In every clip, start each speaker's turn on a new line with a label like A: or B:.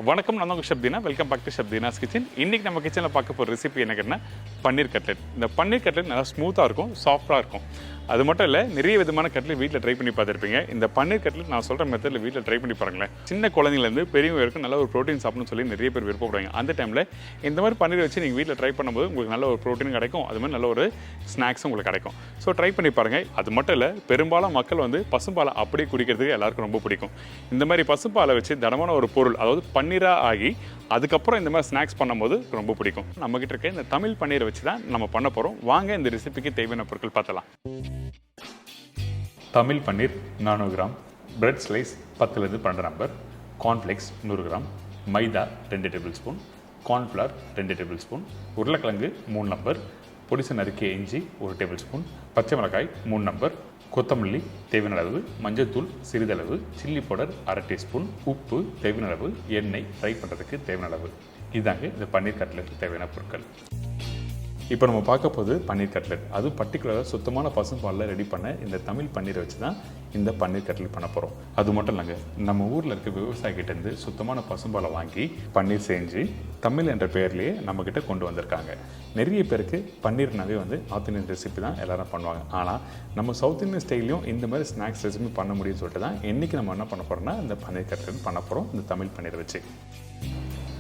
A: வணக்கம், நான் உங்கள் Shabdina. Welcome back to Shabdina's kitchen. இன்றைக்கி நம்ம கிச்சனில் பார்க்க போகிற ரெசிபி என்ன கேட்டால் பன்னீர் கட்லெட். இந்த பன்னீர் கட்லெட் நல்லா ஸ்மூத்தாக இருக்கும், சாஃப்டாக இருக்கும். அது மட்டும் இல்லை, நிறைய விதமான கட்லெட் வீட்டில் ட்ரை பண்ணி பார்த்துருப்பீங்க. இந்த பன்னீர் கட்லெட் நான் சொல்கிற மெத்தடில் வீட்டில் ட்ரை பண்ணி பாருங்களேன். சின்ன குழந்தைங்கலேருந்து பெரியவங்க வரைக்கும் நல்ல ஒரு ப்ரோட்டீன் சாப்பிடணும்னு சொல்லி நிறைய பேர் விருப்பப்படுவாங்க. அந்த டைமில் இந்த மாதிரி பன்னீர் வச்சு நீங்கள் வீட்டில் ட்ரை பண்ணும்போது உங்களுக்கு நல்ல ஒரு ப்ரோட்டீன் கிடைக்கும், அது மாதிரி நல்ல ஒரு ஸ்நாக்ஸும் உங்களுக்கு கிடைக்கும். ஸோ ட்ரை பண்ணி பாருங்கள். அது மட்டும் இல்லை, பெரும்பாலும் மக்கள் பசும்பாலை அப்படியே குடிக்கிறதுக்கு எல்லாருக்கும் ரொம்ப பிடிக்கும். இந்த மாதிரி பசும்பாலை வச்சு தடமான ஒரு பொருள், அதாவது பன்னீராக ஆகி அதுக்கப்புறம் இந்த மாதிரி ஸ்நாக்ஸ் பண்ணும்போது ரொம்ப பிடிக்கும். நம்மகிட்ட இருக்க இந்த தமிழ் பன்னீரை வச்சு தான் நம்ம பண்ண போகிறோம். வாங்க இந்த ரெசிபிக்கு தேவையான பொருட்கள் பார்த்தலாம். Tamil paneer 400 gram, bread slice 10லேருந்து 12 number, cornflakes 100 gram, maida 2 tablespoon, cornflour 2 tablespoon, உருளைக்கிழங்கு 3 நம்பர், பொடிசு நறுக்கிய இஞ்சி 1 டேபிள் ஸ்பூன், பச்சை மிளகாய் 3 நம்பர், கொத்தமல்லி தேவையான அளவு, மஞ்சள்தூள் சிறிதளவு, சில்லி பவுடர் 1/2 டீஸ்பூன், உப்பு தேவையான அளவு, எண்ணெய் ஃப்ரை பண்ணுறதுக்கு தேவையான அளவு. இதாங்க இந்த பன்னீர் கட்லெட் தேவையான பொருட்கள். இப்போ நம்ம பார்க்க போது பன்னீர் கட்லெட். அதுவும் பர்டிகுலராக சுத்தமான பசும்பாலில் ரெடி பண்ண இந்த தமிழ் பன்னீரை வச்சு தான் இந்த பன்னீர் கட்லெட் பண்ண போகிறோம். அது மட்டும் இல்லைங்க, நம்ம ஊரில் இருக்க விவசாயிகிட்டேருந்து சுத்தமான பசும்பாலை வாங்கி பன்னீர் செஞ்சு தமிழ் என்ற பெயர்லேயே நம்மக்கிட்ட கொண்டு வந்திருக்காங்க. நிறைய பேருக்கு பன்னீர்னாவே நார்த் இந்தியன் ரெசிபி தான் எல்லோரும் பண்ணுவாங்க. ஆனால் நம்ம சவுத் இந்தியன் ஸ்டைல்லையும் இந்த மாதிரி ஸ்நாக்ஸ் ரெசிபி பண்ண முடியும்னு சொல்லிட்டு தான் இன்றைக்கி நம்ம என்ன பண்ண போகிறோம்னா இந்த பன்னீர் கட்லெட் பண்ண போகிறோம் இந்த தமிழ் பன்னீரை வச்சு.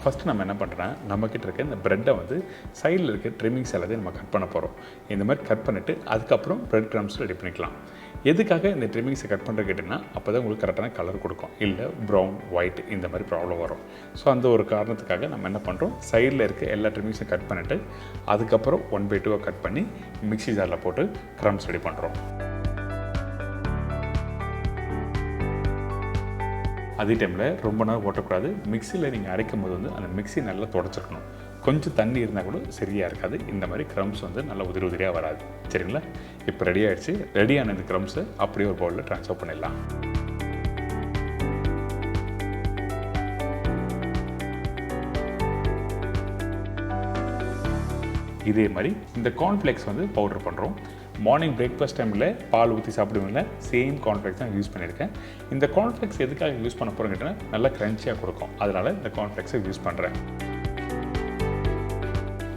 A: ஃபஸ்ட்டு நம்ம என்ன பண்ணுறேன், நம்மக்கிட்ட இருக்க இந்த ப்ரெட்டை சைடில் இருக்க ட்ரிம்மிங்ஸ் எல்லாத்தையும் நம்ம கட் பண்ண போகிறோம். இந்த மாதிரி கட் பண்ணிவிட்டு அதுக்கப்புறம் ப்ரெட் க்ரம்ஸ் ரெடி பண்ணிக்கலாம். எதுக்காக இந்த ட்ரிம்மிங்ஸை கட் பண்ணுறது கேட்டிங்கன்னா, அப்போ தான் உங்களுக்கு கரெக்டான கலர் கொடுக்கும். இல்லை ப்ரௌன் ஒயிட் இந்த மாதிரி ப்ராப்ளம் வரும். ஸோ அந்த ஒரு காரணத்துக்காக நம்ம என்ன பண்ணுறோம், சைடில் இருக்க எல்லா ட்ரிம்மிங்ஸையும் கட் பண்ணிவிட்டு அதுக்கப்புறம் 1/2 கட் பண்ணி மிக்ஸி ஜாரில் போட்டு க்ரம்ஸ் ரெடி பண்ணுறோம். அதே டைமில் ரொம்ப நேரம் ஓட்டக்கூடாது. மிக்சியில் நீங்கள் அரைக்கும் போது அந்த மிக்ஸி நல்லா தொடச்சிருக்கணும். கொஞ்சம் தண்ணி இருந்தால் கூட சரியாக இருக்காது. இந்த மாதிரி க்ரம்ஸ் நல்லா உதிரியாக வராது. சரிங்களா? இப்போ ரெடி ஆகிடுச்சு. ரெடியான இந்த க்ரம்ஸை அப்படியே ஒரு பவுலில் ட்ரான்ஸ்ஃபர் பண்ணிடலாம். இதே மாதிரி இந்த கார்ன்ஃப்ளேக்ஸ் பவுடர் பண்ணுறோம். மார்னிங் பிரேக்ஃபாஸ்ட் டைமில் பால் ஊற்றி சாப்பிடுவீங்கள, சேம் கார்ன்ஃப்ளேக்ஸ் தான் யூஸ் பண்ணியிருக்கேன். இந்த கார்ன்ஃப்ளேக்ஸ் எதுக்காக யூஸ் பண்ண போகிறோம் கேட்டால் நல்லா க்ரன்ச்சியாக கொடுக்கும். அதனால் இந்த கார்ன்ஃப்ளேக்ஸை யூஸ் பண்ணுறேன்.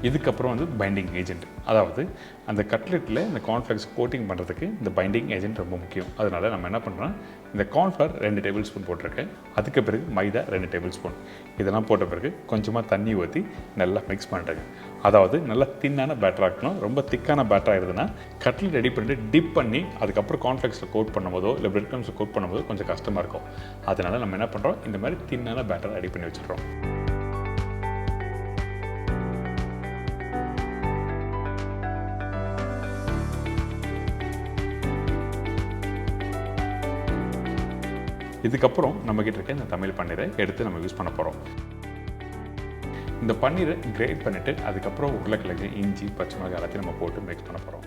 A: இதுக்கப்புறம் பைண்டிங் ஏஜென்ட், அதாவது அந்த கட்லெட்டில் இந்த கார்ன்ஃப்ளேக்ஸ் கோட்டிங் பண்ணுறதுக்கு இந்த பைண்டிங் ஏஜென்ட் ரொம்ப முக்கியம். அதனால் நம்ம என்ன பண்ணுறோம், இந்த கார்ன்ஃப்ளவர் 2 டேபிள் ஸ்பூன் போட்டிருக்கேன். அதுக்கு பிறகு மைதா 2 டேபிள் ஸ்பூன். இதெல்லாம் போட்ட பிறகு கொஞ்சமாக தண்ணி ஊற்றி நல்லா மிக்ஸ் பண்ணுறேங்க. அதாவது நல்லா தின்னான பேட்டராக இருக்கணும். ரொம்ப திக்கான பேட்டராக இருந்ததுன்னா கட்லெட் ரெடி பண்ணிட்டு டிப் பண்ணி அதுக்கப்புறம் கார்ன்ஃப்ளேக்ஸில் கோட் பண்ணும்போதோ இல்லை பிரெட் க்ரம்ஸில் கோட் பண்ணும்போது கொஞ்சம் கஷ்டமாக இருக்கும். அதனால் நம்ம என்ன பண்ணுறோம், இந்த மாதிரி தின்னான பேட்டரை ரெடி பண்ணி வச்சுடுறோம். இதுக்கப்புறம் நம்மக்கிட்ட இருக்க இந்த தமிழ் பன்னீரை எடுத்து நம்ம யூஸ் பண்ண போகிறோம். இந்த பன்னீரை கிரேட் பண்ணிவிட்டு அதுக்கப்புறம் உருளைக்கிழங்கு, இஞ்சி, பச்சை மிளகாய் எல்லாத்தையும் நம்ம போட்டு மிக்ஸ் பண்ண போகிறோம்.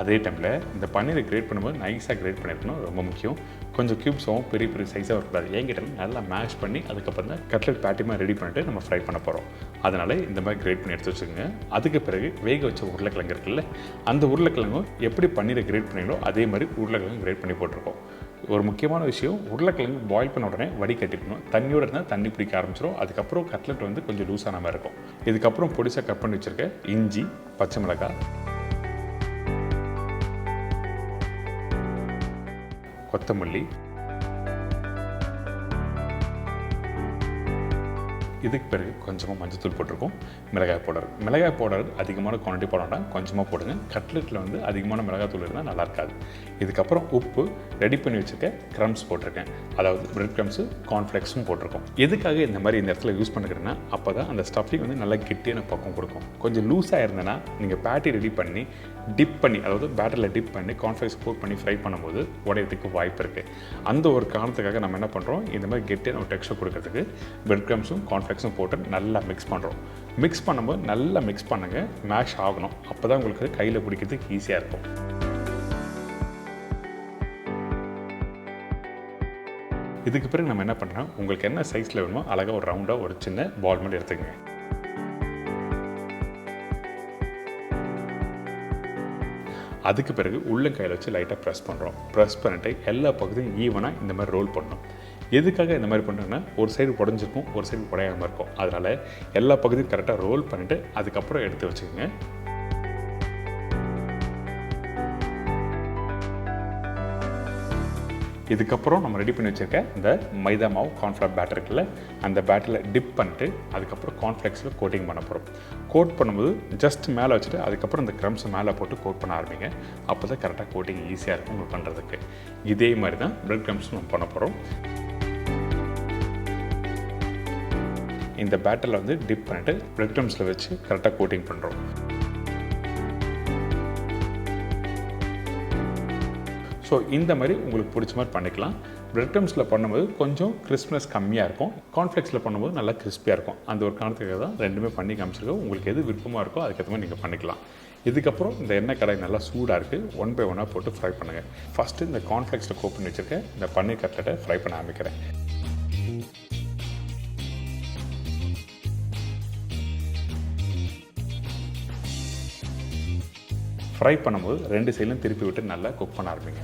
A: அதே டைமில் இந்த பன்னீரை கிரேட் பண்ணும்போது நைஸாக கிரேட் பண்ணியிருக்கணும், ரொம்ப முக்கியம். கொஞ்சம் க்யூப்ஸாகவும் பெரிய பெரிய சைஸாக வரக்கூடாது. என்கிட்ட நல்லா மேஷ் பண்ணி அதுக்கப்புறம் தான் கட்லெட் பேட்டிமாக ரெடி பண்ணிவிட்டு நம்ம ஃப்ரை பண்ண போகிறோம். அதனால் இந்த மாதிரி கிரேட் பண்ணி எடுத்து வச்சுக்கோங்க. அதுக்கு பிறகு வேக வச்ச உருளைக்கிழங்கு இருக்குல்ல, அந்த உருளைக்கிழங்கும் எப்படி பன்னீரை கிரேட் பண்ணீங்களோ அதே மாதிரி உருளைக்கிழங்கு கிரேட் பண்ணி போட்டிருக்கோம். ஒரு முக்கியமான விஷயம், உருளைக்கிழங்கு பாயில் பண்ண உடனே வடிகட்டிக்கணும். தண்ணியோடு இருந்தால் தண்ணி பிடிக்க ஆரம்பிச்சிடும். அதுக்கப்புறம் கட்லெட் கொஞ்சம் லூஸான மாதிரி இருக்கும். இதுக்கப்புறம் பொடிசாக கட் பண்ணி வச்சுருக்க இஞ்சி, பச்சை மிளகாய், கொத்தமல்லி, இதுக்கு பிறகு கொஞ்சமாக மஞ்சள்தூள் போட்டிருக்கோம். மிளகாய் பவுடர் அதிகமான குவான்டிட்டி போட கொஞ்சமாக போடுங்க. கட்லெட்டில் அதிகமான மிளகாய் தூள் இருந்தால் நல்லா இருக்காது. இதுக்கப்புறம் உப்பு, ரெடி பண்ணி வச்சுருக்க க்ரம்ஸ் போட்டிருக்கேன். அதாவது பிரெட் க்ரம்ஸு, கார்ன்ஃப்ளேக்ஸும் போட்டிருக்கோம். எதுக்காக இந்த மாதிரி இந்த இடத்துல யூஸ் பண்ணுறேன்னா, அப்போ தான் அந்த ஸ்டஃபிங் நல்லா கெட்டியான பக்கம் கொடுக்கும். கொஞ்சம் லூஸாக இருந்தேன்னா நீங்கள் பேட்டி ரெடி பண்ணி டிப் பண்ணி, அதாவது பேட்டரில் டிப் பண்ணி கார்ன்ஃப்ளேக்ஸ் கோட் பண்ணி ஃப்ரை பண்ணும்போது உடையத்துக்கு வாய்ப்பு இருக்குது. அந்த ஒரு காரணத்துக்காக நம்ம என்ன பண்ணுறோம், இந்த மாதிரி கெட்டியான ஒரு டெக்ஸ்சர் கொடுக்கறதுக்கு பிரெட் க்ரம்ஸும் கார்ன்ஃப்ளேக்ஸும் போட்டு நல்லா மிக்ஸ் பண்ணுறோம். மிக்ஸ் பண்ணும்போது நல்லா மிக்ஸ் பண்ணுங்க, மேஷ் ஆகணும். அப்போ தான் உங்களுக்கு கையில் பிடிக்கிறதுக்கு ஈஸியாக இருக்கும். இதுக்கு பிறகு நம்ம என்ன பண்ணுறோம், உங்களுக்கு என்ன சைஸில் வேணுமோ அழகாக ஒரு ரவுண்டாக ஒரு சின்ன பால் மாதிரி எடுத்துக்கங்க. அதுக்கு பிறகு உள்ளங்கையில் வச்சு லைட்டாக ப்ரெஸ் பண்ணுறோம். ப்ரெஸ் பண்ணிவிட்டு எல்லா பகுதியும் ஈவனாக இந்த மாதிரி ரோல் பண்ணணும். எதுக்காக இந்த மாதிரி பண்ணுறேன்னா ஒரு சைடு உடஞ்சிருக்கும், ஒரு சைடு உடையாமல் இருக்கும். அதனால் எல்லா பகுதியும் கரெக்டாக ரோல் பண்ணிவிட்டு அதுக்கப்புறம் எடுத்து வச்சுக்கோங்க. இதுக்கப்புறம் நம்ம ரெடி பண்ணி வச்சுருக்க இந்த மைதா மாவு கார்ன்ஃப்ளவர் பேட்டர் இருக்குல்ல, அந்த பேட்டரில் டிப் பண்ணிட்டு அதுக்கப்புறம் கார்ன்ஃப்ளெக்ஸில் கோட்டிங் பண்ண போகிறோம். கோட் பண்ணும்போது ஜஸ்ட் மேலே வச்சுட்டு அதுக்கப்புறம் இந்த க்ரம்ஸை மேலே போட்டு கோட் பண்ண ஆரம்பிங்க. அப்போ தான் கரெக்டாக கோட்டிங் ஈஸியாக இருக்கும் உங்களுக்கு பண்ணுறதுக்கு. இதே மாதிரி தான் பிரெட் க்ரம்ஸும் நம்ம பண்ண போகிறோம். இந்த பேட்டரில் வந்து டிப் பண்ணிவிட்டு பிரெட் க்ரம்ஸில் வச்சு கரெக்டாக கோட்டிங் பண்ணுறோம். ஸோ இந்த மாதிரி உங்களுக்கு பிடிச்ச மாதிரி பண்ணிக்கலாம். பிரெட் க்ரம்ஸில் பண்ணும்போது கொஞ்சம் கிறிஸ்ப்னஸ் கம்மியாக இருக்கும், கார்ன்ஃப்ளெக்ஸில் பண்ணும்போது நல்லா கிறிஸ்பியாக இருக்கும். அந்த ஒரு காரணத்துக்காக தான் ரெண்டுமே பண்ணி காமிச்சிருக்கோம். உங்களுக்கு எது விருப்பமாக இருக்கோ அதுக்கேற்ற மாதிரி நீங்கள் பண்ணிக்கலாம். இதுக்கப்புறம் இந்த எண்ணெய் கடாய் நல்லா சூடாக இருக்குது, 1 by 1 போட்டு ஃப்ரை பண்ணுங்கள். ஃபஸ்ட்டு இந்த கார்ன்ஃப்ளெக்ஸில் கோட் பண்ணி வச்சுருக்கேன் இந்த பன்னீர் கட்லெட்டை ஃப்ரை பண்ண ஆரம்பிக்கிறேன். ஃப்ரை பண்ணும்போது 2 சைட்லையும் திருப்பி விட்டு நல்லா குக் பண்ண ஆரம்பிங்க.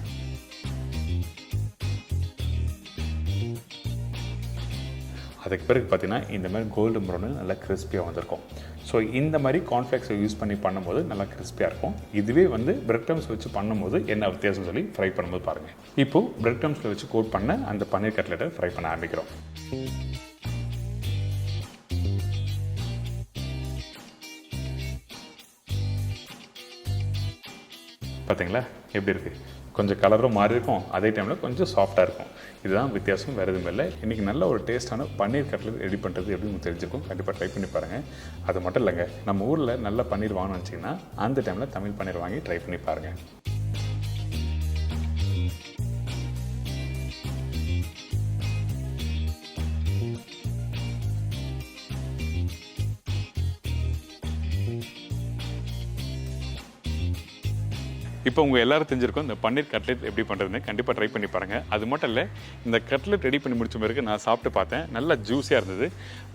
A: அதுக்கு பிறகு பார்த்தீங்கன்னா இந்த மாதிரி கோல்டன் ப்ரௌனு நல்லா கிறிஸ்பியாக வந்திருக்கும். ஸோ இந்த மாதிரி கார்ன்ஃப்ளெக்ஸை யூஸ் பண்ணி பண்ணும்போது நல்லா கிறிஸ்பியாக இருக்கும். இதுவே வந்து பிரெட் க்ரம்ஸ் வச்சு பண்ணும்போது என்ன வித்தியாசம் சொல்லி ஃப்ரை பண்ணும்போது பாருங்கள். இப்போது பிரெட் க்ரம்ஸில் வச்சு கோட் பண்ண அந்த பன்னீர் கட்லெட்டை ஃப்ரை பண்ண ஆரம்பிக்கிறோம். பார்த்தீங்களா எப்படி இருக்குது? கொஞ்சம் கலரும் மாறி இருக்கும், அதே டைமில் கொஞ்சம் சாஃப்டாக இருக்கும். இதுதான் வித்தியாசம், வேறு எதுவும் இல்லை. இன்றைக்கி நல்ல ஒரு டேஸ்ட்டான பன்னீர் கட்லெட் ரெடி பண்ணுறது எப்படி உங்களுக்கு தெரிஞ்சிருக்கும். கண்டிப்பாக ட்ரை பண்ணி பாருங்கள். அது மட்டும் இல்லைங்க, நம்ம ஊரில் நல்ல பன்னீர் வாங்கணும்னு நினச்சிங்கன்னா அந்த டைமில் தமிழ் பன்னீர் வாங்கி ட்ரை பண்ணி பாருங்கள். இப்போ உங்கள் எல்லோரும் தெரிஞ்சிருக்கும் இந்த பன்னீர் கட்லெட் எப்படி பண்ணுறதுன்னு. கண்டிப்பாக ட்ரை பண்ணி பாருங்கள். அது மட்டும் இல்லை, இந்த கட்லெட் ரெடி பண்ணி முடிச்ச பிறகு நான் சாப்பிட்டு பார்த்தேன், நல்லா ஜூஸியாக இருந்தது.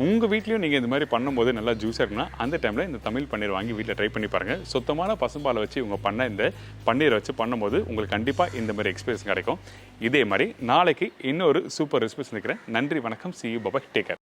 A: உங்கள் வீட்லேயும் நீங்கள் இந்த மாதிரி பண்ணும்போது நல்லா ஜூஸியாக இருக்குன்னா அந்த டைமில் இந்த தமிழ் பன்னீர் வாங்கி வீட்டில் ட்ரை பண்ணி பாருங்கள். சுத்தமான பசும்பாலை வச்சு இவங்க பண்ண இந்த பன்னீரை வச்சு பண்ணும்போது உங்களுக்கு கண்டிப்பாக இந்த மாதிரி எக்ஸ்பீரியன்ஸ் கிடைக்கும். இதே மாதிரி நாளைக்கு இன்னொரு சூப்பர் ரெசிபி சந்திக்கிறேன். நன்றி, வணக்கம், see you, bye bye, take care.